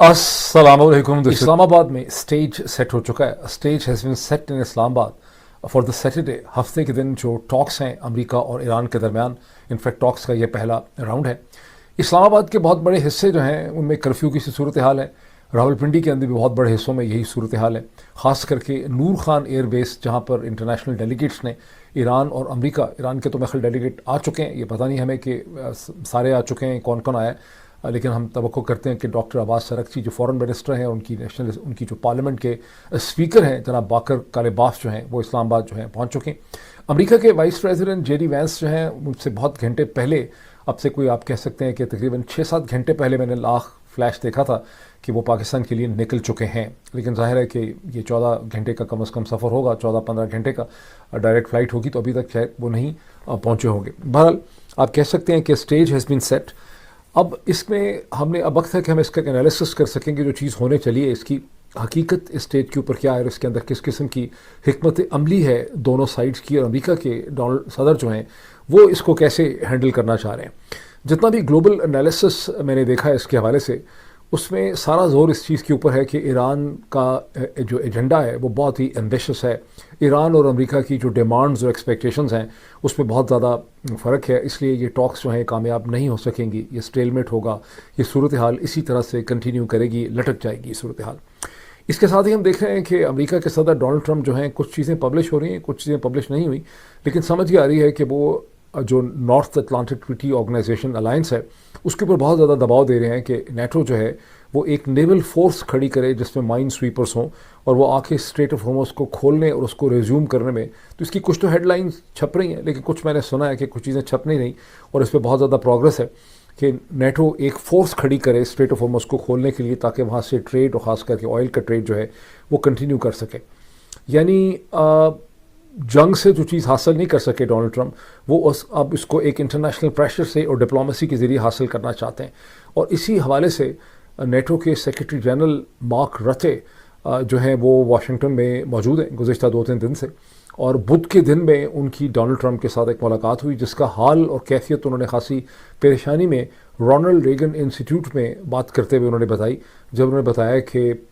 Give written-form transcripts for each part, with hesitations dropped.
अस्सलाम वालेकुम। इस्लामाबाद में स्टेज सेट हो चुका है। Stage has been set in Islamabad for the Saturday. हफ्ते के दिन जो टॉक्स हैं अमेरिका और ईरान के दरमियान, इनफैक्ट टॉक्स का ये पहला राउंड है। इस्लामाबाद के बहुत बड़े हिस्से जो हैं उनमें कर्फ्यू की सी सूरत हाल है। रावलपिंडी के अंदर भी बहुत बड़े हिस्सों में यही सूरत हाल है। ख़ास करके नूर खान एयर बेस, जहाँ पर इंटरनेशनल डेलीगेट्स ने ईरान और अमेरिका, ईरान के तो मेरे ख्याल डेलीगेट आ चुके हैं, ये पता नहीं हमें कि सारे आ चुके हैं, कौन कौन आया है, लेकिन हम तवक्को करते हैं कि डॉक्टर अब्बास अरगची जो फॉरेन मिनिस्टर हैं, उनकी जो पार्लियामेंट के स्पीकर हैं जनाब बाकर कालिबाफ जो हैं, वो इस्लामाबाद जो हैं पहुंच चुके हैं। अमेरिका के वाइस प्रेसिडेंट जेडी वैंस जो हैं, उनसे बहुत घंटे पहले, अब से कोई आप कह सकते हैं कि तकरीबन 6-7 घंटे पहले मैंने लाख फ्लैश देखा था कि वो पाकिस्तान के लिए निकल चुके हैं। लेकिन जाहिर है कि ये 14 घंटे का कम से कम सफ़र होगा, 14-15 घंटे का डायरेक्ट फ़्लाइट होगी, तो अभी तक शायद वो नहीं पहुँचे होंगे। बहरहाल आप कह सकते हैं कि स्टेज हैज़ बीन सेट। अब इसमें हमने अब वक्त है कि हम इसका एनालिसिस कर सकेंगे, जो चीज़ होने चली है इसकी हकीकत इस स्टेज के ऊपर क्या है और इसके अंदर किस किस्म की हिकमत अमली है दोनों साइड्स की, और अमेरिका के डोनाल्ड सदर जो हैं वो इसको कैसे हैंडल करना चाह रहे हैं। जितना भी ग्लोबल एनालिसिस मैंने देखा है इसके हवाले से, उसमें सारा जोर इस चीज़ के ऊपर है कि ईरान का जो एजेंडा है वो बहुत ही एम्बिशियस है। ईरान और अमेरिका की जो डिमांड्स और एक्सपेक्टेशंस हैं उसमें बहुत ज़्यादा फ़र्क है, इसलिए ये टॉक्स जो हैं कामयाब नहीं हो सकेंगी, ये स्टेलमेट होगा, ये सूरत हाल इसी तरह से कंटिन्यू करेगी, लटक जाएगी ये सूरत हाल। इसके साथ ही हम देख रहे हैं कि अमेरिका के सदर डोनाल्ड ट्रंप जो हैं, कुछ चीज़ें पब्लिश हो रही हैं, कुछ चीज़ें पब्लिश नहीं हुई, लेकिन समझ ये आ रही है कि वो जो North Atlantic Treaty Organization alliance है उसके ऊपर बहुत ज़्यादा दबाव दे रहे हैं कि नेटो जो है वो एक नेवल फोर्स खड़ी करे जिसमें माइन स्वीपर्स हों, और वो आके स्ट्रेट ऑफ होर्मुज़ को खोलने और उसको रिज्यूम करने में। तो इसकी कुछ तो हेडलाइंस छप रही हैं, लेकिन कुछ मैंने सुना है कि कुछ चीज़ें छप नहीं रही, और इस पर बहुत ज़्यादा प्रोग्रेस है कि नेटो एक फ़ोर्स खड़ी करे स्ट्रेट ऑफ होर्मुज़ को खोलने के लिए, ताकि वहाँ से ट्रेड और ख़ास करके ऑयल का ट्रेड जो है वो कंटिन्यू कर सके। यानी जंग से जो चीज़ हासिल नहीं कर सके डोनाल्ड ट्रंप, वो अब इसको एक इंटरनेशनल प्रेशर से और डिप्लोमेसी के ज़रिए हासिल करना चाहते हैं। और इसी हवाले से नेटो के सेक्रेटरी जनरल मार्क रटे जो हैं वो वाशिंगटन में मौजूद हैं गुज़िश्ता 2-3 दिन से, और बुध के दिन में उनकी डोनाल्ड ट्रंप के साथ एक मुलाकात हुई, जिसका हाल और कैफियत उन्होंने खासी परेशानी में रोनाल्ड रेगन इंस्टीट्यूट में बात करते हुए उन्होंने बताई। जब उन्होंने बताया कि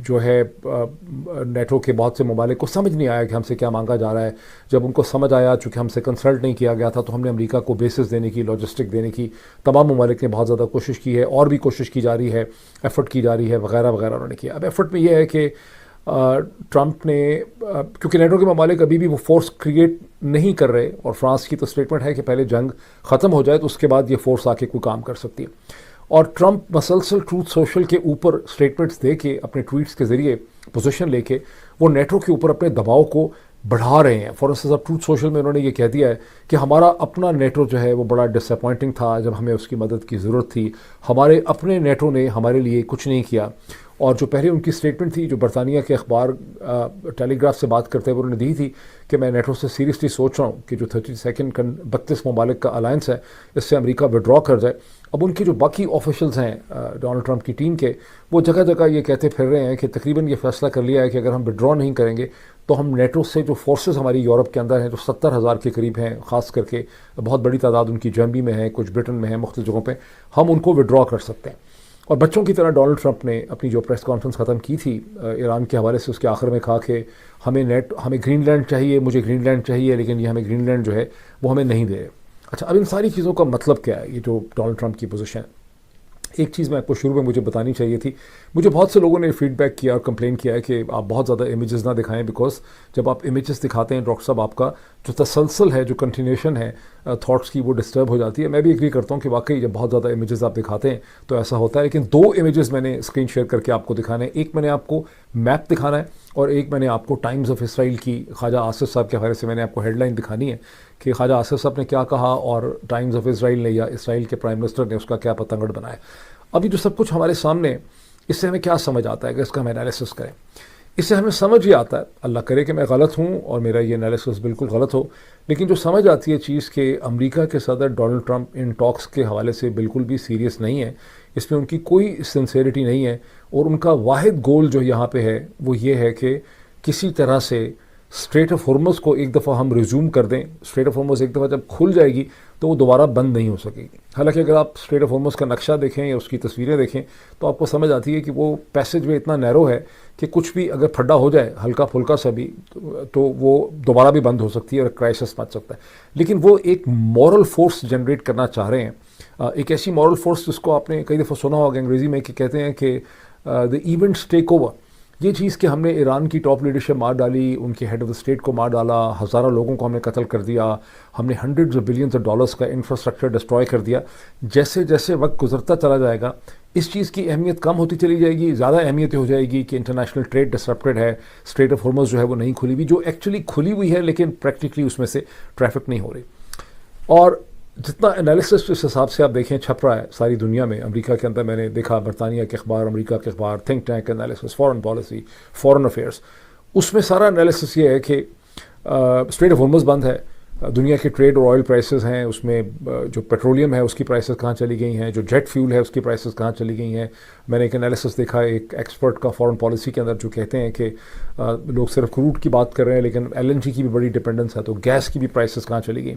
जो है नेटो के बहुत से ममालिक को समझ नहीं आया कि हमसे क्या मांगा जा रहा है। जब उनको समझ आया, चूँकि हमसे कंसल्ट नहीं किया गया था, तो हमने अमेरिका को बेसिस देने की, लॉजिस्टिक देने की तमाम ममालिक ने बहुत ज़्यादा कोशिश की है, और भी कोशिश की जा रही है, एफ़र्ट की जा रही है, वगैरह वगैरह उन्होंने किया। अब एफ़र्ट में यह है कि ट्रंप ने, क्योंकि नेटो के ममालिक अभी भी वो फोर्स क्रिएट नहीं कर रहे, और फ्रांस की तो स्टेटमेंट है कि पहले जंग ख़त्म हो जाए तो उसके बाद ये फोर्स आके कोई काम कर सकती है। और ट्रंप मसलसल ट्रूथ सोशल के ऊपर स्टेटमेंट्स दे के, अपने ट्वीट्स के ज़रिए पोजीशन लेके वो नेटो के ऊपर अपने दबाव को बढ़ा रहे हैं। फॉर इंस्टेंस अब ट्रूथ सोशल में उन्होंने ये कह दिया है कि हमारा अपना नेटो जो है वो बड़ा डिसअपॉइंटिंग था जब हमें उसकी मदद की ज़रूरत थी, हमारे अपने नेटो ने हमारे लिए कुछ नहीं किया। और जो पहले उनकी स्टेटमेंट थी, जो बरतानिया के अखबार टेलीग्राफ से बात करते हुए उन्होंने दी थी कि मैं नेटो से सीरियसली सोच रहा हूँ कि जो 32 ममालिक का अलायंस है इससे अमेरिका विड्रॉ कर जाए। अब उनके जो बाकी ऑफिशियल्स हैं डोनाल्ड ट्रंप की टीम के, वो जगह जगह ये कहते फिर रहे हैं कि तकरीबन ये फैसला कर लिया है कि अगर हम विड्रॉ नहीं करेंगे तो हम नेटो से जो फोर्सेस हमारी यूरोप के अंदर हैं, जो 70,000 के करीब हैं, ख़ास करके बहुत बड़ी तादाद उनकी जर्मनी में है, कुछ ब्रिटेन में है, मुख्तलिफ जगहों पर, हम उनको विड्रॉ कर सकते हैं। और बच्चों की तरह डोनाल्ड ट्रंप ने अपनी जो प्रेस कॉन्फ्रेंस ख़त्म की थी ईरान के हवाले से, उसके आखिर में कहा कि हमें ग्रीनलैंड चाहिए, मुझे ग्रीनलैंड चाहिए, लेकिन ये हमें ग्रीनलैंड जो है वो हमें नहीं दे रहे। अच्छा, अब इन सारी चीज़ों का मतलब क्या है, ये जो डोनाल्ड ट्रंप की पोजीशन है। एक चीज़ मैं आपको शुरू में मुझे बतानी चाहिए थी। मुझे बहुत से लोगों ने फीडबैक किया और कंप्लेन किया है कि आप बहुत ज़्यादा इमेजेस ना दिखाएं, बिकॉज जब आप इमेजेस दिखाते हैं डॉक्टर साहब, आपका जो तसलसल है, जो कंटिन्यूशन है थॉट्स की, वो डिस्टर्ब हो जाती है। मैं भी एग्री करता हूँ कि वाकई जब बहुत ज़्यादा इमेजेस आप दिखाते हैं तो ऐसा होता है। लेकिन 2 इमेजेस मैंने स्क्रीन शेयर करके आपको दिखाने हैं। एक मैंने आपको मैप दिखाना है, और एक मैंने आपको टाइम्स ऑफ इसराइल की ख्वाजा आसिफ साहब के हवाले से मैंने आपको हेडलाइन दिखानी है कि ख्वाजा आसिफ साहब ने क्या कहा और टाइम्स ऑफ इसराइल ने या इसराइल के प्राइम मिनिस्टर ने उसका क्या पतंगड़ बनाया। अभी जो सब कुछ हमारे सामने, इससे हमें क्या समझ आता है कि इसका हम एनालिसिस करें। इससे हमें समझ ये आता है, अल्लाह करे कि मैं गलत हूँ और मेरा ये एनालिसिस बिल्कुल गलत हो, लेकिन जो समझ आती है चीज़ कि अमेरिका के सदर डोनाल्ड ट्रंप इन टॉक्स के हवाले से बिल्कुल भी सीरियस नहीं है, इसमें उनकी कोई सिंसेरिटी नहीं है, और उनका वाहिद गोल जो यहाँ पे है वो ये है कि किसी तरह से स्ट्रेट ऑफ हॉर्मज़ को एक दफ़ा हम रिज्यूम कर दें, स्ट्रेट ऑफ हॉर्मज़ एक दफ़ा जब खुल जाएगी तो वो दोबारा बंद नहीं हो सकेगी। हालांकि अगर आप स्ट्रेट ऑफ हॉर्मज़ का नक्शा देखें या उसकी तस्वीरें देखें तो आपको समझ आती है कि वो पैसेज वे इतना नैरो है कि कुछ भी अगर फड्डा हो जाए हल्का फुल्का सा भी तो वो दोबारा भी बंद हो सकती है और क्राइसिस मच सकता है। लेकिन वो एक मॉरल फोर्स जनरेट करना चाह रहे हैं, एक ऐसी मॉरल फोर्स जिसको आपने कई दफ़ा सुना होगा अंग्रेज़ी में कि कहते हैं कि द इवेंट्स टेक ओवर। ये चीज़ कि हमने ईरान की टॉप लीडरशिप मार डाली, उनके हेड ऑफ द स्टेट को मार डाला, हज़ारों लोगों को हमने कत्ल कर दिया, हमने hundreds of billions of dollars का इंफ्रास्ट्रक्चर डिस्ट्रॉय कर दिया। जैसे जैसे वक्त गुजरता चला जाएगा इस चीज़ की अहमियत कम होती चली जाएगी, ज़्यादा अहमियत हो जाएगी कि इंटरनेशनल ट्रेड डिसरप्टेड है, स्ट्रेट ऑफ हॉर्मज़ जो है वो नहीं खुली हुई, जो एक्चुअली खुली हुई है लेकिन प्रैक्टिकली उसमें से ट्रैफिक नहीं हो रही। और जितना एनालिसिस इस हिसाब से आप देखें छप रहा है सारी दुनिया में, अमेरिका के अंदर मैंने देखा बरतानिया के अखबार, अमेरिका के अखबार, think tank analysis, foreign policy, foreign affairs, उसमें सारा एनालिसिस ये है कि स्ट्रेट ऑफ हॉर्मज़ बंद है, दुनिया के ट्रेड और ऑयल प्राइसेस हैं, उसमें जो पेट्रोलियम है उसकी प्राइसेस कहाँ चली गई हैं, जो जेट फ्यूल है उसकी प्राइसेस कहाँ चली गई हैं। मैंने एक एनालिसिस देखा एक एक्सपर्ट का फॉरेन पॉलिसी के अंदर जो कहते हैं कि लोग सिर्फ क्रूड की बात कर रहे हैं लेकिन LNG की भी बड़ी डिपेंडेंस है, तो गैस की भी प्राइसेस कहाँ चली गई।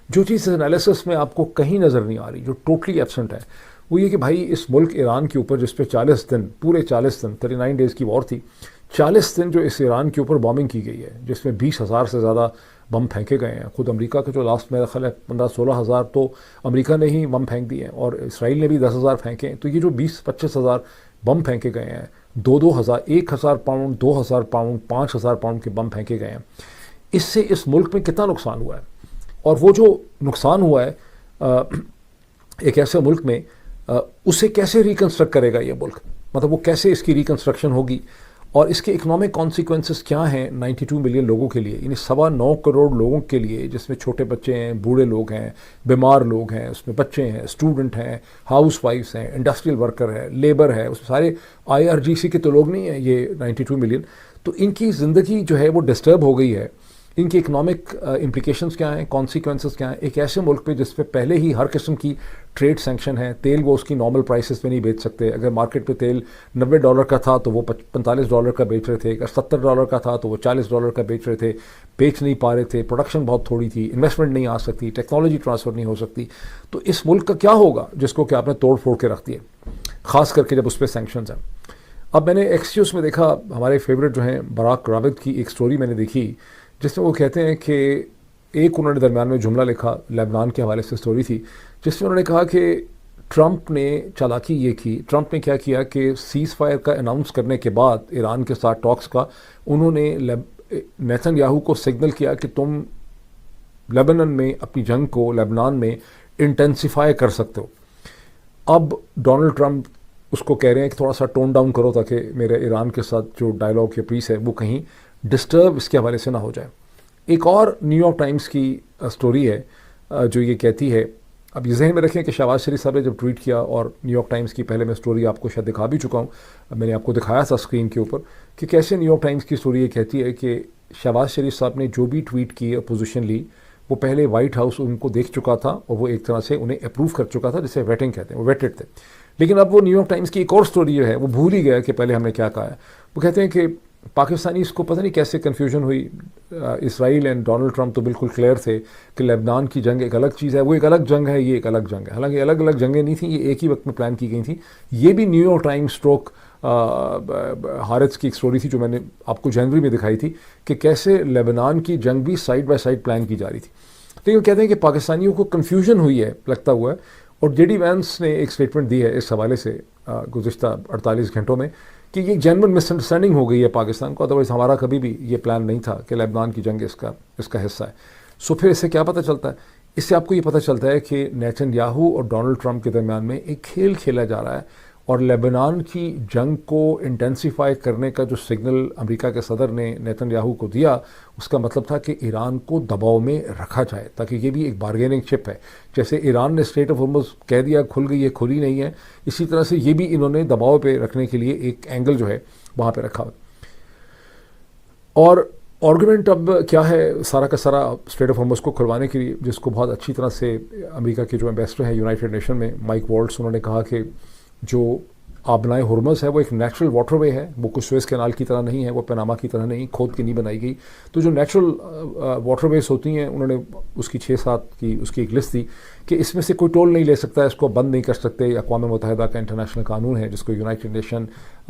जो चीज़ एनालिसिस में आपको कहीं नज़र नहीं आ रही, जो टोटली एब्सेंट है, वो ये कि भाई इस मुल्क ईरान के ऊपर जिस पे 40 दिन, पूरे 40 दिन 39 डेज़ की वॉर थी, 40 दिन जो इस ईरान के ऊपर बॉम्बिंग की गई है जिसमें 20,000 से ज़्यादा बम फेंके गए हैं। खुद अमेरिका के जो लास्ट मेरा ख्याल है 15-16 हज़ार तो अमेरिका ने ही बम फेंक दिए हैं और इसराइल ने भी 10,000 फेंके हैं। तो ये जो 20-25 हज़ार बम फेंके गए हैं, 2-2 हज़ार, 1,000 पाउंड, 2,000 पाउंड, 5,000 पाउंड के बम फेंके गए हैं, इससे इस मुल्क में कितना नुकसान हुआ है। और वो जो नुकसान हुआ है एक ऐसे मुल्क में, उसे कैसे रिकन्स्ट्रक्ट करेगा ये मुल्क, मतलब वो कैसे इसकी रिकन्स्ट्रक्शन होगी और इसके इकोनॉमिक कॉन्सिक्वेंसेस क्या हैं 92 मिलियन लोगों के लिए, यानी 9.25 करोड़ लोगों के लिए, जिसमें छोटे बच्चे हैं, बूढ़े लोग हैं, बीमार लोग हैं, उसमें बच्चे हैं, स्टूडेंट हैं, हाउस वाइफ्स हैं, इंडस्ट्रियल वर्कर है, लेबर है, उसमें सारे IRGC के तो लोग नहीं हैं ये 92 मिलियन। तो इनकी ज़िंदगी जो है वो डिस्टर्ब हो गई है। इनके इकोनॉमिक इम्प्लिकेशंस क्या हैं, कॉन्सिक्वेंसेस क्या हैं एक ऐसे मुल्क पे जिस पे पहले ही हर किस्म की ट्रेड सैंक्शन है, तेल वो उसकी नॉर्मल प्राइसेस पे नहीं बेच सकते। अगर मार्केट पे तेल $90 का था तो वो $45 का बेच रहे थे, अगर $70 का था तो वो $40 का बेच रहे थे, बेच नहीं पा रहे थे, प्रोडक्शन बहुत थोड़ी थी, इन्वेस्टमेंट नहीं आ सकती, टेक्नोलॉजी ट्रांसफ़र नहीं हो सकती। तो इस मुल्क का क्या होगा जिसको कि आपने तोड़ फोड़ के रख दिए, ख़ास करके जब उस पर सैंक्शंस हैं। अब मैंने एक्सक्यूज़ में देखा, हमारे फेवरेट जो हैं बराक राबित की एक स्टोरी मैंने देखी जिसमें वो कहते हैं कि एक उन्होंने दरमियान में जुमला लिखा, लेबनान के हवाले से स्टोरी थी, जिसमें उन्होंने कहा कि ट्रंप ने चालाकी ये की, ट्रंप ने क्या किया कि सीज़ फायर का अनाउंस करने के बाद ईरान के साथ टॉक्स का, उन्होंने नेतन्याहू को सिग्नल किया कि तुम लेबनान में अपनी जंग को लेबनान में इंटेंसिफाई कर सकते हो। अब डोनाल्ड ट्रंप उसको कह रहे हैं कि थोड़ा सा टोन डाउन करो ताकि मेरे ईरान के साथ जो डायलॉग या पीस है वो कहीं डिस्टर्ब इसके हवाले से ना हो जाए। एक और न्यूयॉर्क टाइम्स की स्टोरी है जो ये कहती है, अब ये जहन में रखें कि शहबाज शरीफ साहब ने जब ट्वीट किया, और न्यूयॉर्क टाइम्स की पहले मैं स्टोरी आपको शायद दिखा भी चुका हूँ, मैंने आपको दिखाया था स्क्रीन के ऊपर कि कैसे न्यूयॉर्क टाइम्स की स्टोरी ये कहती है कि शहबाज शरीफ साहब ने जो भी ट्वीट की, अपोजिशन ली, वो पहले वाइट हाउस उनको देख चुका था और वो एक तरह से उन्हें अप्रूव कर चुका था, जिसे वेटिंग कहते हैं, वो वेटेड थे। लेकिन अब वो न्यूयॉर्क टाइम्स की एक और स्टोरी जो है वो भूल ही गया कि पहले हमने क्या कहा है। वो कहते हैं कि पाकिस्तानी इसको पता नहीं कैसे कन्फ्यूजन हुई, इसराइल एंड डोनाल्ड ट्रंप तो बिल्कुल क्लियर थे कि लेबनान की जंग एक अलग चीज़ है, वो एक अलग जंग है, ये एक अलग जंग है। हालांकि अलग अलग जंगें नहीं थी, ये एक ही वक्त में प्लान की गई थी। ये भी न्यूयॉर्क टाइम्स स्ट्रोक हारिस की एक स्टोरी थी जो मैंने आपको जनवरी में दिखाई थी कि कैसे लेबनान की जंग भी साइड बाय साइड प्लान की जा रही थी। तो ये कहते हैं कि पाकिस्तानियों को कन्फ्यूजन हुई है, लगता हुआ है, और JD वैंस ने एक स्टेटमेंट दी है इस हवाले से गुज़िश्ता 48 घंटों में कि ये जेन्युइन मिसअंडरस्टैंडिंग हो गई है पाकिस्तान को, अदरवाइज़ हमारा कभी भी ये प्लान नहीं था कि लेबनान की जंग इसका हिस्सा है। सो फिर इससे क्या पता चलता है? इससे आपको ये पता चलता है कि नेतन्याहू और डोनाल्ड ट्रंप के दरमियान में एक खेल खेला जा रहा है, और लेबनान की जंग को इंटेंसिफाई करने का जो सिग्नल अमेरिका के सदर ने नेतन्याहू को दिया, उसका मतलब था कि ईरान को दबाव में रखा जाए, ताकि ये भी एक बार्गेनिंग चिप है। जैसे ईरान ने स्ट्रेट ऑफ हॉर्मज़ कह दिया खुल गई है, खुली नहीं है, इसी तरह से ये भी इन्होंने दबाव पे रखने के लिए एक एंगल जो है वहाँ पे रखा। और आर्गूमेंट अब क्या है सारा का सारा स्ट्रेट ऑफ हॉर्मज़ को खुलवाने के लिए, जिसको बहुत अच्छी तरह से अमेरिका के जो एम्बेसडर हैं यूनाइटेड नेशन में, माइक वॉल्ट्स, उन्होंने कहा कि जो आबनाए हुरमज़ है वो एक नेचुरल वाटर वे है, वो कुछ सुएज़ कैनाल की तरह नहीं है, वो पनामा की तरह नहीं, खोद के नहीं बनाई गई। तो जो नेचुरल वाटर वेज होती हैं, उन्होंने उसकी 6-7 की उसकी एक लिस्ट दी कि इसमें से कोई टोल नहीं ले सकता, इसको बंद नहीं कर सकते। अक़वाम मुत्तहिदा का इंटरनेशनल कानून है जिसको United Nation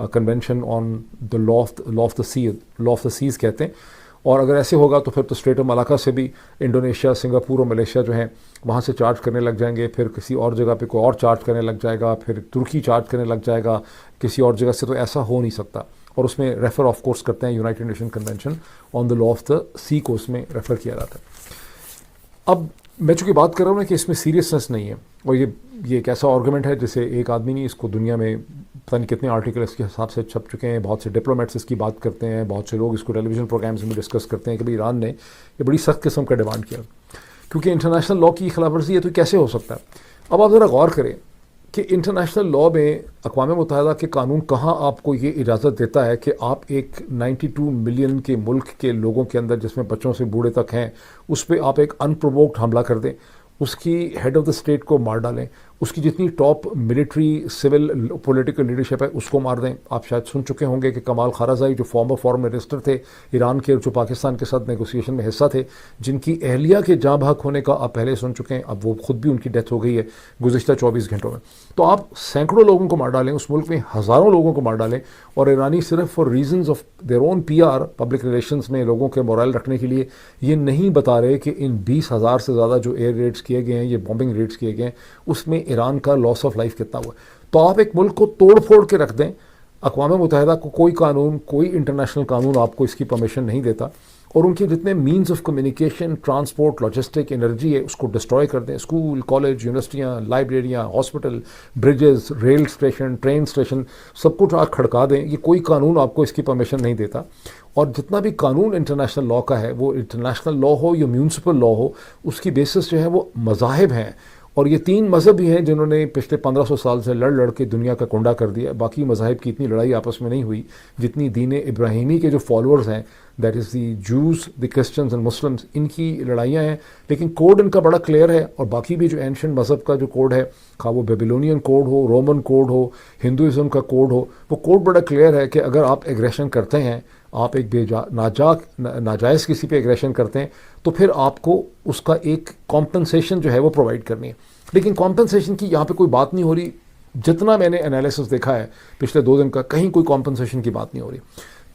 convention on the law of the Seas कहते हैं। और अगर ऐसे होगा तो फिर तो स्ट्रेट ऑफ मलाका से भी इंडोनेशिया, सिंगापुर और मलेशिया जो हैं वहाँ से चार्ज करने लग जाएंगे, फिर किसी और जगह पे कोई और चार्ज करने लग जाएगा, फिर तुर्की चार्ज करने लग जाएगा किसी और जगह से। तो ऐसा हो नहीं सकता। और उसमें रेफ़र ऑफ कोर्स करते हैं United Nation convention on the law of the sea को उसमें रेफ़र किया जाता है। अब मैं चूँकि बात कर रहा हूँ ना कि इसमें सीरियसनेस नहीं है, और ये एक ऐसा आर्गूमेंट है जिसे एक आदमी नहीं, इसको दुनिया में पता नहीं कितने आर्टिकल इसके हिसाब से छप चुके हैं, बहुत से डिप्लोमेट्स इसकी बात करते हैं, बहुत से लोग इसको टेलीविज़न प्रोग्राम्स में डिस्कस करते हैं कि भाई ईरान ने ये बड़ी सख्त किस्म का डिमांड किया क्योंकि इंटरनेशनल लॉ की खिलाफ वर्जी है। तो कैसे हो सकता है? अब आप ज़रा गौर करें कि इंटरनेशनल लॉ में अक़वाम मुत्तहिदा के कानून कहाँ आपको ये इजाज़त देता है कि आप एक 92 मिलियन के मुल्क के लोगों के अंदर, जिसमें बच्चों से बूढ़े तक हैं, उस पर आप एक अनप्रोवोक्ड हमला कर दें, उसकी हेड ऑफ़ द स्टेट को मार डालें, उसकी जितनी top military civil political leadership है उसको मार दें। आप शायद सुन चुके होंगे कि कमाल खाराज़ाई जो फॉर्मर फॉरेन मिनिस्टर थे ईरान के, जो पाकिस्तान के साथ नेगोशिएशन में हिस्सा थे, जिनकी अहलिया के जाँ बहक होने का आप पहले सुन चुके हैं, अब वो खुद भी उनकी डेथ हो गई है गुज़िश्ता 24 घंटों में। तो आप सैकड़ों लोगों को मार डालें, उस मुल्क में हज़ारों लोगों को मार डालें, और ईरानी सिर्फ for reasons of their own PR public relations में लोगों के मोरल रखने के लिए ये नहीं बता रहे कि इन 20,000 से ज़्यादा जो एयर रेड्स किए गए हैं, ये बॉम्बिंग रेड्स किए गए हैं, उसमें ईरान का लॉस ऑफ लाइफ कितना हुआ। तो आप एक मुल्क को तोड़ फोड़ के रख दें, अक़वाम मुत्तहिदा को कोई कानून, कोई इंटरनेशनल कानून आपको इसकी परमिशन नहीं देता, और उनके जितने means of communication, transport, logistic, energy है उसको डिस्ट्रॉय कर दें। स्कूल, कॉलेज, यूनिवर्सिटियाँ, लाइब्रेरियाँ, hospital, bridges, rail station, train station, सब कुछ आप खड़का दें। ये कोई कानून आपको इसकी परमिशन नहीं देता। और जितना भी कानून इंटरनेशनल लॉ का है, वो इंटरनेशनल लॉ हो या म्यूनसिपल लॉ हो, उसकी बेसिस जो है वो मज़ाहिब हैं। और ये 3 मज़हब भी हैं जिन्होंने पिछले 1500 साल से लड़ के दुनिया का कुंडा कर दिया। बाकी मज़ाहिब की इतनी लड़ाई आपस में नहीं हुई जितनी दीन इब्राहिमी के जो फॉलोअर्स हैं, that is the juice, the Christians and Muslims, इनकी लड़ाइयाँ हैं। लेकिन कोड इनका बड़ा क्लियर है। और बाकी भी जो एंशिएंट मज़हब का जो कोड है, खा वो बेबीलोनियन कोड हो, रोमन कोड हो, हिंदुज़म का कोड हो, वो कोड बड़ा क्लियर है कि अगर आप एग्रेशन करते हैं, आप एक नाजायज़ किसी पे एग्रेशन करते हैं, तो फिर आपको उसका एक कॉम्पनसेशन जो है वो प्रोवाइड करनी है। लेकिन कॉम्पनसेशन की यहाँ पे कोई बात नहीं हो रही। जितना मैंने एनालिसिस देखा है पिछले 2 दिन का, कहीं कोई कॉम्पनसेशन की बात नहीं हो रही।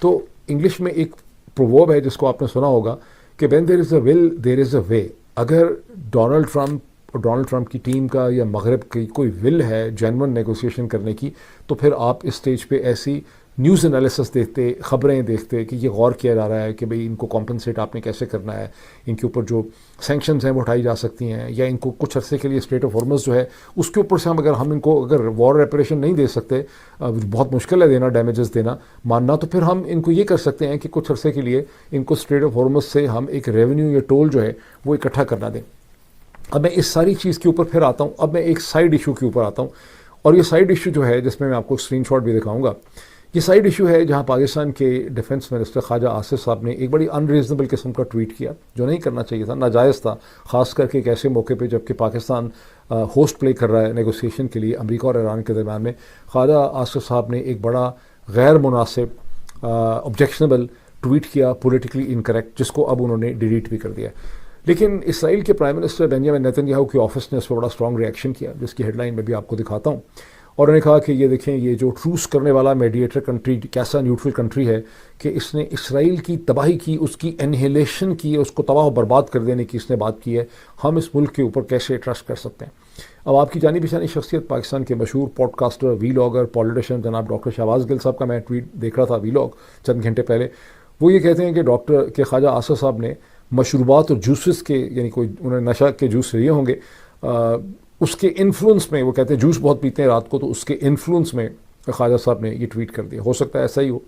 तो इंग्लिश में एक प्रोवर्ब है जिसको आपने सुना होगा कि when there is a will there is a way. अगर डोनाल्ड ट्रंप की टीम का या मगरब की कोई विल है जेन्युइन नेगोशिएशन करने की, तो फिर आप इस स्टेज पे ऐसी न्यूज़ एनालिसिस देखते, ख़बरें देखते कि ये गौर किया जा रहा है कि भाई इनको कॉम्पनसेट आपने कैसे करना है, इनके ऊपर जो सैंक्शंस हैं वो उठाई जा सकती हैं, या इनको कुछ अरसे के लिए स्ट्रेट ऑफ हॉर्मज़ जो है उसके ऊपर से हम इनको अगर वॉर रेपरेशन नहीं दे सकते, बहुत मुश्किल है देना, डैमेजेस देना, मानना, तो फिर हम इनको ये कर सकते हैं कि कुछ अरसे के लिए इनको स्ट्रेट ऑफ हॉर्मज़ से हम एक रेवेन्यू या टोल जो है वो इकट्ठा करना दें। अब मैं इस सारी चीज़ के ऊपर फिर आता हूँ। अब मैं एक साइड इशू के ऊपर आता हूँ, और ये साइड इशू जो है जिसमें मैं आपको स्क्रीनशॉट भी दिखाऊंगा, ये साइड इशू है जहां पाकिस्तान के डिफेंस मिनिस्टर ख्वाजा आसिफ साहब ने एक बड़ी अनरीजनेबल किस्म का ट्वीट किया, जो नहीं करना चाहिए था, नाजायज़ था, ख़ास करके एक ऐसे मौके पे जबकि पाकिस्तान होस्ट प्ले कर रहा है नेगोशिएशन के लिए अमेरिका और ईरान के दरमियान में। ख्वाजा आसिफ साहब ने एक बड़ा गैर मुनासिब ऑब्जेक्शनेबल ट्वीट किया, पॉलिटिकली इनकरेक्ट, जिसको अब उन्होंने डिलीट भी कर दिया। लेकिन इसराइल के प्राइम मिनिस्टर बेंजामिन नेतन्याहू के ऑफिस ने उस पर बड़ा स्ट्रॉन्ग रिएक्शन किया, जिसकी हेडलाइन में भी आपको दिखाता हूँ। और उन्होंने कहा कि ये देखें, ये जो ट्रूस करने वाला मीडिएटर कंट्री कैसा न्यूट्रल कंट्री है कि इसने इसराइल की तबाही की, उसकी एनहिलेशन की, उसको तबाह बर्बाद कर देने की इसने बात की है। हम इस मुल्क के ऊपर कैसे ट्रस्ट कर सकते हैं? अब आपकी जानी पहचानी शख्सियत पाकिस्तान के मशहूर पॉडकास्टर, वीलॉगर, पॉलिटिशियन जनाब डॉक्टर शहबाज गिल साहब का मैं ट्वीट देख रहा था, वीलॉग, चंद घंटे पहले। वो ये कहते हैं कि डॉक्टर के ख्वाजा आसिफ साहब ने मशरूबात और जूसेस के, यानी कोई उन्होंने नशा के जूस लिए होंगे, उसके इन्फ्लुएंस में, वो कहते हैं जूस बहुत पीते हैं रात को, तो उसके इन्फ्लुएंस में ख्वाजा साहब ने ये ट्वीट कर दिया। हो सकता है ऐसा ही हो।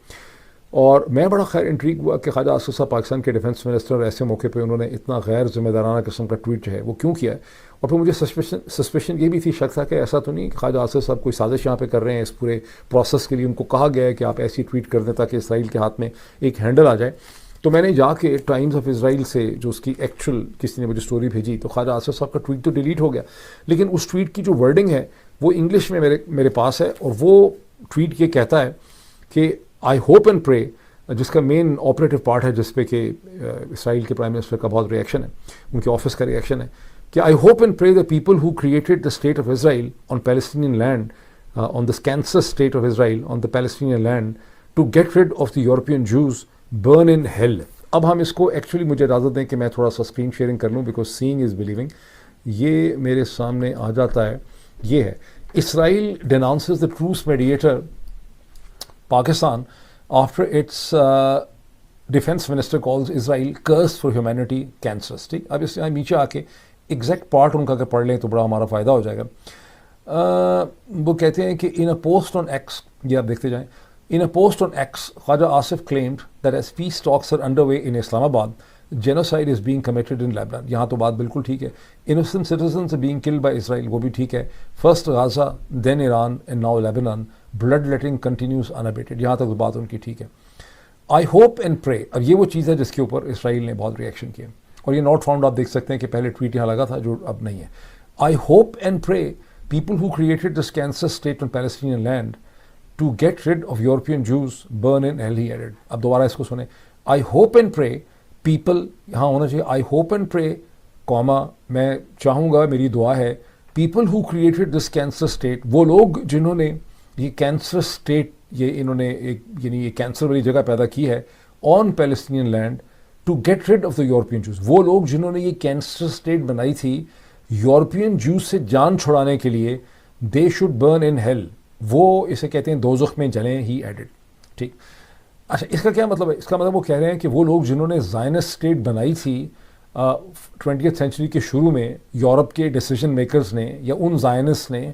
और मैं बड़ा खैर इंट्रीग हुआ कि ख्वाजा आसिफ साहब पाकिस्तान के डिफेंस मिनिस्टर, ऐसे मौके पे उन्होंने इतना गैर जिम्मेदाराना किस्म का ट्वीट जो है वो क्यों किया है। और फिर मुझे सस्पेशन ये भी थी, शक था कि ऐसा तो नहीं कि ख्वाजा आसिफ साहब कोई साजिश यहाँ पे कर रहे हैं इस पूरे प्रोसेस के लिए, उनको कहा गया है कि आप ऐसी ट्वीट कर दें ताकि इसराइल के हाथ में एक हैंडल आ जाए। तो मैंने जाके टाइम्स ऑफ इसराइल से जो उसकी एक्चुअल किसी ने मुझे स्टोरी भेजी, तो ख्वाजा आसिफ साहब का ट्वीट तो डिलीट हो गया, लेकिन उस ट्वीट की जो वर्डिंग है वो इंग्लिश में मेरे पास है, और वो ٹویٹ یہ کہتا ہے کہ آئی ہوپ اینڈ پرے، جس کا مین آپریٹو پارٹ ہے جس پہ کہ اسرائیل کے پرائم منسٹر کا بہت ریئیکشن ہے، ان کے آفس کا ریئیکشن ہے کہ آئی hope and pray the people who created the state of Israel on Palestinian land on the cancer state of Israel on the Palestinian land to get rid of the European Jews burn in hell. اب ہم اس کو actually مجھے اجازت دیں کہ میں تھوڑا سا اسکرین شیئرنگ کر لوں بیکاز سینگ از بلیونگ. یہ میرے سامنے آ جاتا ہے، یہ ہے Israel denounces the truce mediator Pakistan after its defence minister calls Israel curse for humanity cancers. ٹھیک، اب اس نیچے آ کے ایگزیکٹ پارٹ ان کا اگر پڑھ لیں تو بڑا ہمارا فائدہ ہو جائے گا. وہ کہتے ہیں کہ ان اے پوسٹ آن ایکس، یہ آپ دیکھتے جائیں، in a post on X, Khaja Asif claimed that as peace talks are underway in Islamabad, genocide is being committed in Lebanon. یہاں تو بات بالکل ٹھیک ہے. Innocent citizens are being killed by Israel, وہ بھی ٹھیک ہے. First Gaza, then Iran, and now Lebanon. Bloodletting continues unabated. یہاں تک بات ان کی ٹھیک ہے. I hope and pray. اب یہ وہ چیز ہے جس کے اوپر اسرائیل نے بہت ریئیکشن کیا، اور یہ نوٹ فاؤنڈ آپ دیکھ سکتے ہیں کہ پہلے ٹویٹ یہاں لگا تھا جو اب نہیں ہے. I hope and pray people who created this cancer state on Palestinian land to get rid of European Jews burn in hell, he added. اب دوبارہ اس کو سنیں. I hope and pray people، یہاں ہونا چاہیے I hope and pray کوما، میں چاہوں گا، میری دعا ہے، people who created this cancer state، وہ لوگ جنہوں نے یہ کینسر اسٹیٹ، یہ انہوں نے ایک یعنی یہ کینسر والی جگہ پیدا کی ہے on Palestinian land to get rid of the European Jews, وہ لوگ جنہوں نے یہ کینسر اسٹیٹ بنائی تھی یورپین جوز سے جان چھڑانے کے لیے، they should burn in hell، وہ اسے کہتے ہیں دوزخ میں جلیں، ہی ایڈڈ. ٹھیک، اچھا اس کا کیا مطلب ہے؟ اس کا مطلب وہ کہہ رہے ہیں کہ وہ لوگ جنہوں نے زائنسٹ اسٹیٹ بنائی تھی 20th سینچری کے شروع میں، یورپ کے ڈیسیجن میکرز نے یا ان زائنسٹ نے،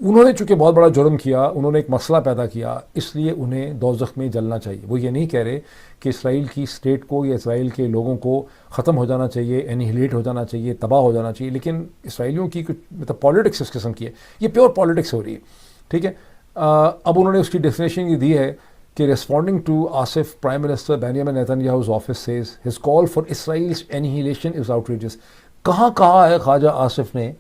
انہوں نے چونکہ بہت بڑا جرم کیا، انہوں نے ایک مسئلہ پیدا کیا، اس لیے انہیں دوزخ میں جلنا چاہیے. وہ یہ نہیں کہہ رہے کہ اسرائیل کی اسٹیٹ کو یا اسرائیل کے لوگوں کو ختم ہو جانا چاہیے، انہیلیٹ ہو جانا چاہیے، تباہ ہو جانا چاہیے، لیکن اسرائیلیوں کی کچھ مطلب پالیٹکس اس قسم کی ہے، یہ پیور پالیٹکس ہو رہی ہے. ٹھیک ہے، اب انہوں نے اس کی ڈیفینیشن یہ دی ہے کہ responding to Asif, prime minister Benjamin Netanyahu's office says his call for Israel's annihilation is outrageous. کہاں کہا ہے خواجہ آصف نے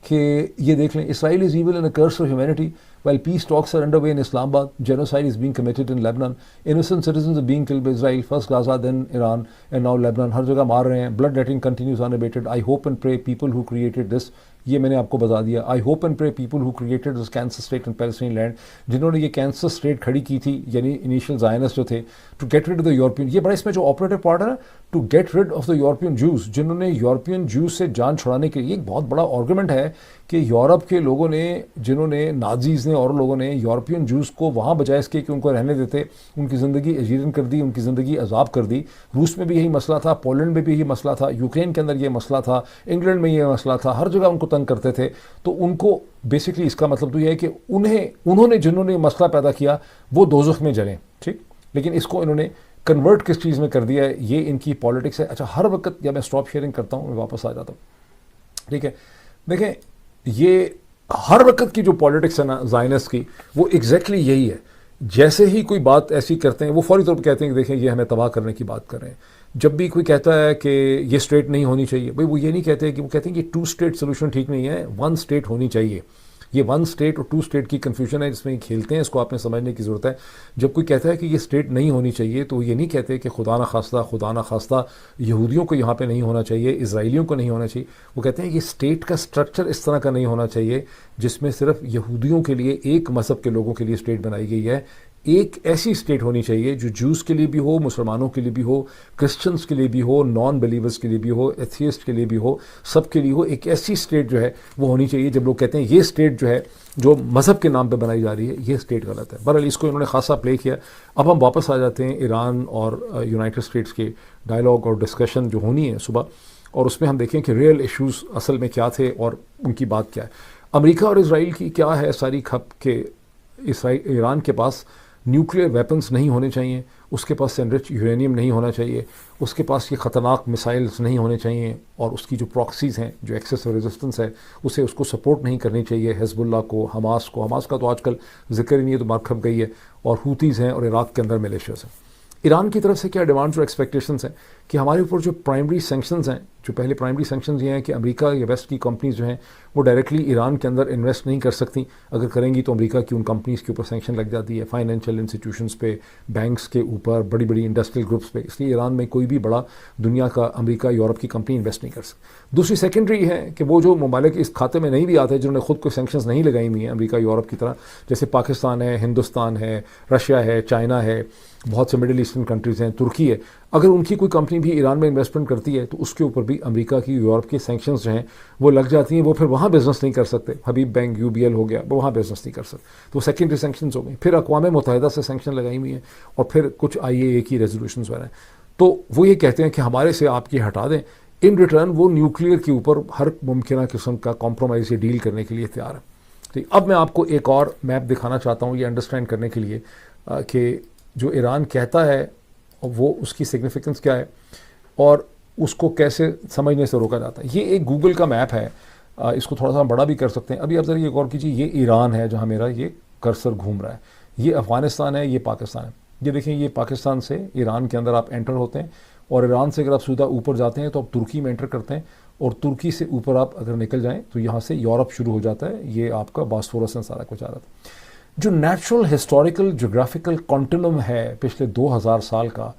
کہ یہ دیکھ لیں، Israel is evil and a curse for humanity while peace talks are underway in Islamabad, genocide is being committed in Lebanon, innocent citizens are being killed by Israel, first Gaza, then Iran, and now Lebanon. ہر جگہ مار رہے ہیں. Bloodletting continues unabated. I hope and pray people who created this، یہ میں نے آپ کو بتا دیا. I hope and pray people who created this cancer state on Palestinian land، جنہوں نے یہ کینسر اسٹیٹ کھڑی کی تھی، یعنی انیشیل زائنسٹ جو تھے، to get rid of the European, یہ بڑا اس میں جو آپریٹو پارٹ ہے نا، to get rid of the European Jews, جنہوں نے یورپین جوز سے جان چھڑانے کے لیے. ایک بہت بڑا آرگومنٹ ہے کہ یورپ کے لوگوں نے، جنہوں نے نازیز نے اور لوگوں نے یورپین جوز کو وہاں بجائے اس کے کہ ان کو رہنے دیتے، ان کی زندگی اجیرن کر دی، ان کی زندگی عذاب کر دی. روس میں بھی یہی مسئلہ تھا، پولینڈ میں بھی یہی مسئلہ تھا، یوکرین کے اندر یہ مسئلہ تھا، انگلینڈ میں یہ مسئلہ تھا، ہر جگہ ان کو تنگ کرتے تھے. تو ان کو بیسکلی اس کا مطلب تو یہ ہے کہ انہوں نے جنہوں نے مسئلہ پیدا کیا وہ دوزخ میں جلیں. ٹھیک، لیکن اس کو انہوں نے کنورٹ کس چیز میں کر دیا ہے، یہ ان کی پالیٹکس ہے. اچھا، ہر وقت جب میں اسٹاپ شیئرنگ کرتا ہوں میں واپس آ جاتا ہوں. ٹھیک ہے، دیکھیں یہ ہر وقت کی جو پالیٹکس ہے نا زائنسٹ کی، وہ ایگزیکٹلی یہی ہے. جیسے ہی کوئی بات ایسی کرتے ہیں وہ فوری طور پہ کہتے ہیں کہ دیکھیں یہ ہمیں تباہ کرنے کی بات کر رہے ہیں. جب بھی کوئی کہتا ہے کہ یہ اسٹیٹ نہیں ہونی چاہیے، بھائی وہ یہ نہیں کہتے کہ وہ کہتے ہیں کہ 2 اسٹیٹ سولوشن ٹھیک نہیں ہے، 1 اسٹیٹ ہونی چاہیے. یہ 1 اسٹیٹ اور 2 اسٹیٹ کی کنفیوژن ہے جس میں یہ کھیلتے ہیں، اس کو آپ نے سمجھنے کی ضرورت ہے. جب کوئی کہتا ہے کہ یہ اسٹیٹ نہیں ہونی چاہیے تو وہ یہ نہیں کہتے کہ خدا نہ خواستہ یہودیوں کو یہاں پہ نہیں ہونا چاہیے، اسرائیلیوں کو نہیں ہونا چاہیے. وہ کہتے ہیں یہ اسٹیٹ کا اسٹرکچر اس طرح کا نہیں ہونا چاہیے جس میں صرف یہودیوں کے لیے، ایک مذہب کے لوگوں کے لیے اسٹیٹ بنائی گئی ہے. ایک ایسی اسٹیٹ ہونی چاہیے جو جوز کے لیے بھی ہو، مسلمانوں کے لیے بھی ہو، کرسچنس کے لیے بھی ہو، نان بلیورز کے لیے بھی ہو، ایتھیسٹ کے لیے بھی ہو، سب کے لیے ہو. ایک ایسی اسٹیٹ جو ہے وہ ہونی چاہیے. جب لوگ کہتے ہیں یہ اسٹیٹ جو ہے جو مذہب کے نام پہ بنائی جا رہی ہے، یہ اسٹیٹ غلط ہے. بہرحال اس کو انہوں نے خاصا پلے کیا. اب ہم واپس آ جاتے ہیں ایران اور یونائٹڈ اسٹیٹس کے ڈائلاگ اور ڈسکشن جو ہونی ہے صبح، اور اس میں ہم دیکھیں کہ ریئل ایشوز اصل میں کیا تھے اور ان کی بات کیا ہے. امریکہ اور اسرائیل کی کیا ہے ساری کھپ کہ ایران کے پاس نیوکلیئر ویپنز نہیں ہونے چاہیے، اس کے پاس انرچ یورینیم نہیں ہونا چاہیے، اس کے پاس یہ خطرناک میسائلز نہیں ہونے چاہیے، اور اس کی جو پراکسیز ہیں، جو ایکسیس اور ریزسٹنس ہے، اس کو سپورٹ نہیں کرنی چاہیے حزب اللہ کو، حماس کا تو آج کل ذکر ہی نہیں ہے، تو مار کھپ گئی ہے، اور ہوتیز ہیں اور عراق کے اندر ملیشیاز ہیں. ایران کی طرف سے کیا ڈیمانڈز اور ایکسپیکٹیشنز ہیں کہ ہمارے اوپر جو پرائمری سینکشنز ہیں جو پہلے پرائمری سینکشنز یہ ہیں کہ امریکہ یا ویسٹ کی کمپنیز جو ہیں وہ ڈائریکٹلی ایران کے اندر انویسٹ نہیں کر سکتی. اگر کریں گی تو امریکہ کی ان کمپنیز کے اوپر سینکشن لگ جاتی ہے, فائنینشیل انسٹیٹیوشنز پہ, بینکس کے اوپر, بڑی بڑی انڈسٹریل گروپس پہ. اس لیے ایران میں کوئی بھی بڑا دنیا کا امریکہ یورپ کی کمپنی انویسٹ نہیں کر سکتی. دوسری سیکنڈری ہے کہ وہ جو ممالک اس کھاتے میں نہیں بھی آتے جنہوں نے خود کو سینکشنز نہیں لگائی ہوئی ہیں امریکہ یورپ کی طرح, جیسے پاکستان ہے, ہندوستان ہے, رشیا ہے, چائنا ہے, بہت سے مڈل ایسٹرن کنٹریز ہیں, ترکی ہے, اگر ان کی کوئی کمپنی بھی ایران میں انویسٹمنٹ کرتی ہے تو اس کے اوپر بھی امریکہ کی یورپ کی سینکشنز جو ہیں وہ لگ جاتی ہیں. وہ پھر وہاں بزنس نہیں کر سکتے. حبیب بینک UBL ہو گیا, وہ وہاں بزنس نہیں کر سکتے, تو وہ سیکنڈری سینکشنز ہو گئی. پھر اقوام متحدہ سے سینکشن لگائی ہوئی ہیں, اور پھر کچھ IAEA کی ریزولوشنز وغیرہ ہیں. تو وہ یہ کہتے ہیں کہ ہمارے سے آپ یہ ہٹا دیں, ان ریٹرن وہ نیوکلیئر کے اوپر ہر ممکنہ قسم کا کمپرومائز سے ڈیل کرنے کے لیے تیار ہے. ٹھیک, اب میں آپ کو ایک اور میپ دکھانا چاہتا ہوں یہ انڈرسٹینڈ کرنے کے لیے کہ جو ایران کہتا ہے وہ اس کی سگنیفیکنس کیا ہے اور اس کو کیسے سمجھنے سے روکا جاتا ہے. یہ ایک گوگل کا میپ ہے, اس کو تھوڑا سا بڑا بھی کر سکتے ہیں. ابھی آپ ذرا یہ غور کیجیے, یہ ایران ہے جہاں میرا یہ کرسر گھوم رہا ہے, یہ افغانستان ہے, یہ پاکستان ہے. یہ دیکھیں, یہ پاکستان سے ایران کے اندر آپ انٹر ہوتے ہیں, اور ایران سے اگر آپ سیدھا اوپر جاتے ہیں تو آپ ترکی میں انٹر کرتے ہیں, اور ترکی سے اوپر آپ اگر نکل جائیں تو یہاں سے یورپ شروع ہو جاتا ہے. یہ آپ کا باسفورس سے سارا کچھ آ رہا تھا. جو نیچرل ہسٹوریکل جغرافیکل کنٹینم ہے پچھلے 2000 سال کا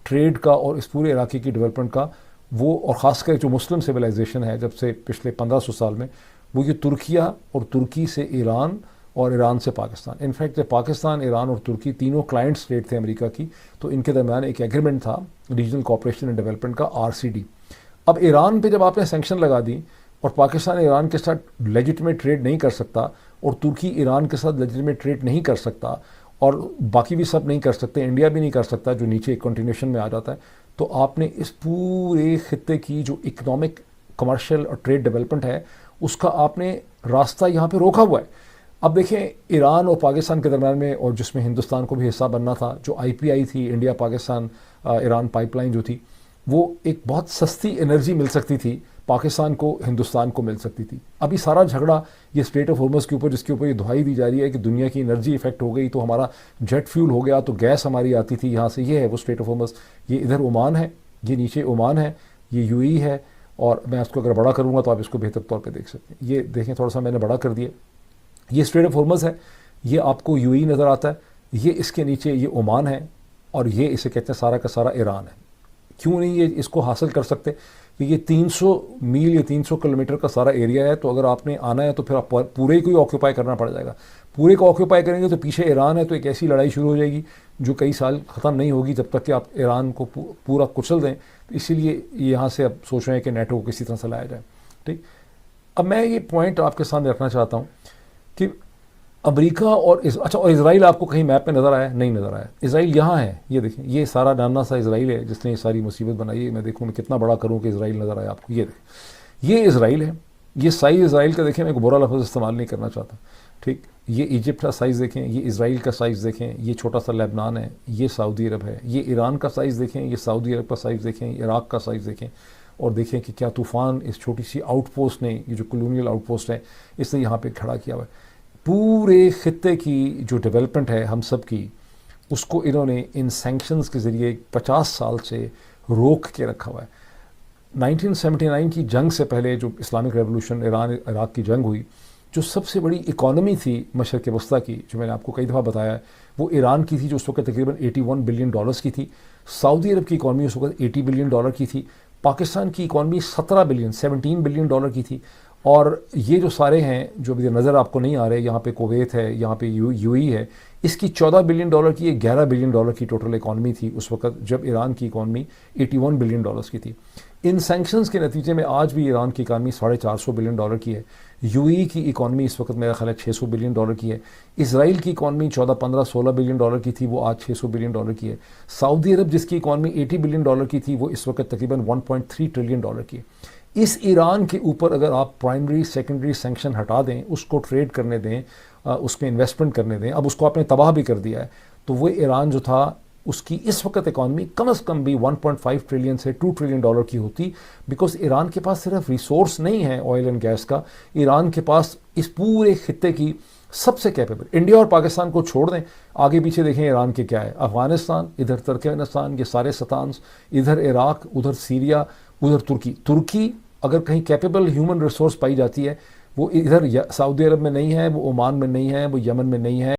ٹریڈ کا اور اس پورے علاقے کی ڈیولپمنٹ کا, وہ اور خاص کر جو مسلم سویلائزیشن ہے جب سے پچھلے 1500 سال میں, وہ یہ ترکیہ اور ترکی سے ایران اور ایران سے پاکستان. انفیکٹ جب پاکستان, ایران اور ترکی تینوں کلائنٹ اسٹیٹ تھے امریکہ کی, تو ان کے درمیان ایک ایگریمنٹ تھا ریجنل کوآپریشن اینڈ ڈیولپمنٹ کا, RCD. اب ایران پہ جب آپ نے سینکشن لگا دی اور پاکستان ایران کے ساتھ لیجٹمیٹ ٹریڈ نہیں کر سکتا, اور ترکی ایران کے ساتھ لیجٹمیٹ ٹریڈ نہیں کر سکتا, اور باقی بھی سب نہیں کر سکتے, انڈیا بھی نہیں کر سکتا جو نیچے ایک کنٹینیوشن میں آ جاتا ہے, تو آپ نے اس پورے خطے کی جو اکنامک, کمرشل اور ٹریڈ ڈیولپمنٹ ہے اس کا آپ نے راستہ یہاں پہ روکا ہوا ہے. اب دیکھیں, ایران اور پاکستان کے درمیان میں, اور جس میں ہندوستان کو بھی حصہ بننا تھا, جو IPI تھی, India Pakistan Iran pipe line جو تھی, وہ ایک بہت سستی انرجی مل سکتی تھی پاکستان کو, ہندوستان کو مل سکتی تھی. ابھی سارا جھگڑا یہ اسٹریٹ آف ہارمز کے اوپر, جس کے اوپر یہ دہائی دی جا رہی ہے کہ دنیا کی انرجی افیکٹ ہو گئی تو ہمارا جیٹ فیول ہو گیا, تو گیس ہماری آتی تھی یہاں سے, یہ ہے وہ اسٹریٹ آف ہارمز. یہ ادھر عمان ہے, یہ نیچے عمان ہے, یہ UAE ہے, اور میں اس کو اگر بڑا کروں گا تو آپ اس کو بہتر طور پہ دیکھ سکتے ہیں. یہ دیکھیں, تھوڑا سا میں نے بڑا کر دیا. یہ اسٹریٹ آف ہارمز ہے, یہ آپ کو UAE نظر آتا ہے, یہ اس کے نیچے یہ عمان ہے, اور یہ اسے کہتے ہیں سارا کا سارا ایران ہے. کیوں نہیں یہ اس کو حاصل کر سکتے کہ یہ 300 میل یا 300 کلومیٹر کا سارا ایریا ہے, تو اگر آپ نے آنا ہے تو پھر آپ پورے کو ہی آکیوپائی کرنا پڑ جائے گا. پورے کو آکیوپائی کریں گے تو پیچھے ایران ہے, تو ایک ایسی لڑائی شروع ہو جائے گی جو کئی سال ختم نہیں ہوگی جب تک کہ آپ ایران کو پورا کچل دیں. تو اسی لیے یہاں سے اب سوچ رہے ہیں کہ نیٹو کو کسی طرح سے لایا جائے. ٹھیک, اب میں یہ پوائنٹ آپ کے سامنے رکھنا چاہتا ہوں کہ امریکہ اور اور اسرائیل آپ کو کہیں میپ میں نظر آیا؟ نہیں نظر آیا. اسرائیل یہاں ہے, یہ دیکھیں, یہ سارا نانا سا اسرائیل ہے جس نے یہ ساری مصیبت بنائی ہے. میں دیکھوں میں کتنا بڑا کروں کہ اسرائیل نظر آیا آپ کو. یہ دیکھیں, یہ اسرائیل ہے. یہ سائز اسرائیل کا دیکھیں, میں ایک برا لفظ استعمال نہیں کرنا چاہتا. ٹھیک, یہ ایجپٹ کا سائز دیکھیں, یہ اسرائیل کا سائز دیکھیں, یہ چھوٹا سا لبنان ہے, یہ سعودی عرب ہے. یہ ایران کا سائز دیکھیں, یہ سعودی عرب کا سائز دیکھیں, عراق کا سائز دیکھیں, اور دیکھیں کہ کیا طوفان اس چھوٹی سی آؤٹ پوسٹ نے, یہ جو کلونیل آؤٹ پوسٹ ہے, اس نے یہاں پہ کھڑا کیا ہوا ہے. پورے خطے کی جو ڈیولپمنٹ ہے ہم سب کی, اس کو انہوں نے ان سینکشنز کے ذریعے 50 سال سے روک کے رکھا ہوا ہے. 1979 کی جنگ سے پہلے جو اسلامک ریولوشن, ایران عراق کی جنگ ہوئی, جو سب سے بڑی اکانومی تھی مشرق وسطیٰ کی, جو میں نے آپ کو کئی دفعہ بتایا ہے, وہ ایران کی تھی جو اس وقت تقریباً $81 بلین کی تھی. سعودی عرب کی اکانومی اس وقت $80 بلین کی تھی. پاکستان کی اکانومی 17 بلین کی تھی. اور یہ جو سارے ہیں جو ابھی نظر آپ کو نہیں آ رہے, یہاں پہ کویت ہے, یہاں پہ UAE ہے, اس کی $14 بلین کی, یہ $11 بلین کی ٹوٹل اکانومی تھی اس وقت, جب ایران کی اکانومی $81 بلین کی تھی. ان سینکشنز کے نتیجے میں آج بھی ایران کی اکانومی $450 بلین کی ہے. UAE کی اکانومی اس وقت میرا خیال ہے $600 بلین کی ہے. اسرائیل کی اکانومی 14, 15, 16 بلین کی تھی, وہ آج $600 بلین کی ہے. سعودی عرب جس کی اکانومی $80 بلین کی تھی, وہ اس وقت تقریباً $1.3 ٹریلین کی ہے. اس ایران کے اوپر اگر آپ پرائمری سیکنڈری سینکشن ہٹا دیں, اس کو ٹریڈ کرنے دیں, اس میں انویسٹمنٹ کرنے دیں, اب اس کو آپ نے تباہ بھی کر دیا ہے, تو وہ ایران جو تھا اس کی اس وقت اکانومی کم از کم بھی 1.5 ٹریلین سے 2 ٹریلین کی ہوتی, بیکاز ایران کے پاس صرف ریسورس نہیں ہے آئل اینڈ گیس کا, ایران کے پاس اس پورے خطے کی سب سے کیپیبل, انڈیا اور پاکستان کو چھوڑ دیں, آگے پیچھے دیکھیں ایران کے کیا ہے, افغانستان, ادھر ترکمانستان, یہ سارے ستانز, ادھر عراق, ادھر سیریا, ادھر ترکی اگر کہیں کیپیبل ہیومن ریسورس پائی جاتی ہے وہ ادھر سعودی عرب میں نہیں ہے، وہ عمان میں نہیں ہے، وہ یمن میں نہیں ہے.